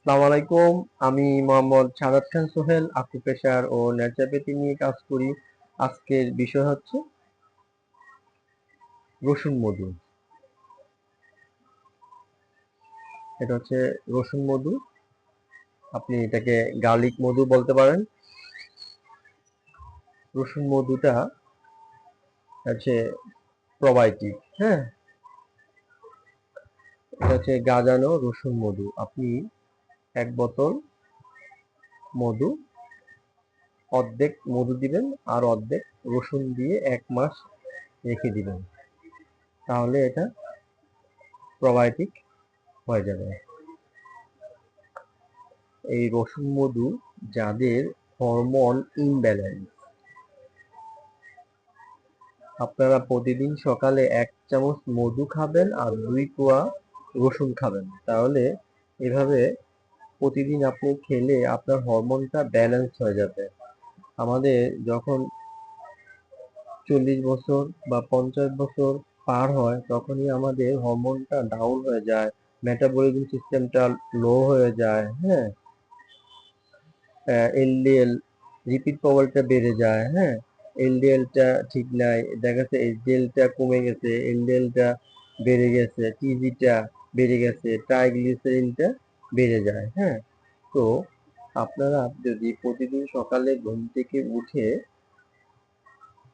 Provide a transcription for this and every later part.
আসসালামু আলাইকুম। আমি মোহাম্মদ সাদাত খান সোহেল, আকুপেশার ও ন্যাচারপ্যাথি নিয়ে কাজ করি। আজকের বিষয় হচ্ছে রসুন মধু। এটা হচ্ছে রসুন মধু। আপনি এটাকে গার্লিক মধু বলতে পারেন। রসুন মধুটা হচ্ছে প্রোবায়োটিক। হ্যাঁ, এটা হচ্ছে গাঁজানো রসুন মধু। আপনি এক বোতল মধু, অর্ধেক মধু দিবেন আর অর্ধেক রসুন দিয়ে 1 মাস রেখে দিবেন, তাহলে এটা প্রোবায়োটিক হয়ে যাবে। এই রসুন মধু যাদের হরমোন ইমব্যালেন্স, আপনারা প্রতিদিন সকালে 1 চামচ মধু খাবেন আর 2 কোয়া রসুন খাবেন, তাহলে এভাবে প্রতিদিন আপনি খেলে আপনার হরমোনটা ব্যালেন্স হয়ে যাবে। আমাদের যখন 40 বছর বা 50 বছর পার হয় তখনই আমাদের হরমোনটা ডাউন হয়ে যায়, মেটাবলিজম সিস্টেমটা লো হয়ে যায়। হ্যাঁ, এলডিএল রিপিট পাওয়ারটা বেড়ে যায়। হ্যাঁ, এলডিএলটা ঠিক নাই, দেখা যাচ্ছে এইচডিএলটা কমে গেছে, এলডিএলটা বেড়ে গেছে, টিজিটা বেড়ে গেছে, ট্রাইগ্লিসারিনটা বেড়ে যায়। হ্যাঁ, তো আপনারা যদি প্রতিদিন সকালে ঘুম থেকে উঠে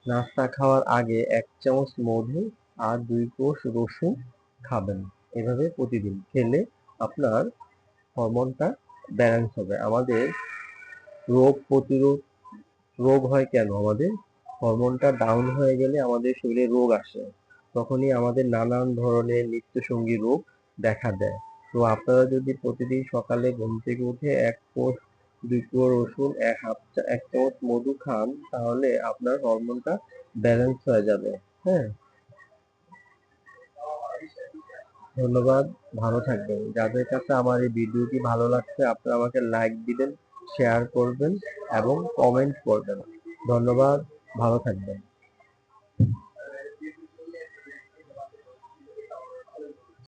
নাস্তা খাওয়ার আগে 1 চামচ মধু আর 2 কোষ রসুন খাবেন, এভাবে প্রতিদিন খেলে আপনার হরমোনটা ব্যালেন্স হবে। আমাদের রোগ প্রতিরোধ রোগ হয় কেন? আমাদের হরমোনটা ডাউন হয়ে গেলে আমাদের শরীরে রোগ আসে, তখনই আমাদের নানান ধরনের নিত্যসঙ্গী রোগ দেখা দেয়। তো আপনারা যদি প্রতিদিন সকালে ঘুম থেকে উঠে 1 কোষ 2 কোয়া রসুন 1 চামচ মধু খান, তাহলে আপনার হরমোনটা ব্যালেন্স হয়ে যাবে। হ্যাঁ, ধন্যবাদ। ভালো থাকবেন। যাদের কাছে আমার এই ভিডিওটি ভালো লাগছে আপনারা আমাকে লাইক দিবেন, শেয়ার করবেন এবং কমেন্ট করবেন। ধন্যবাদ। ভালো থাকবেন।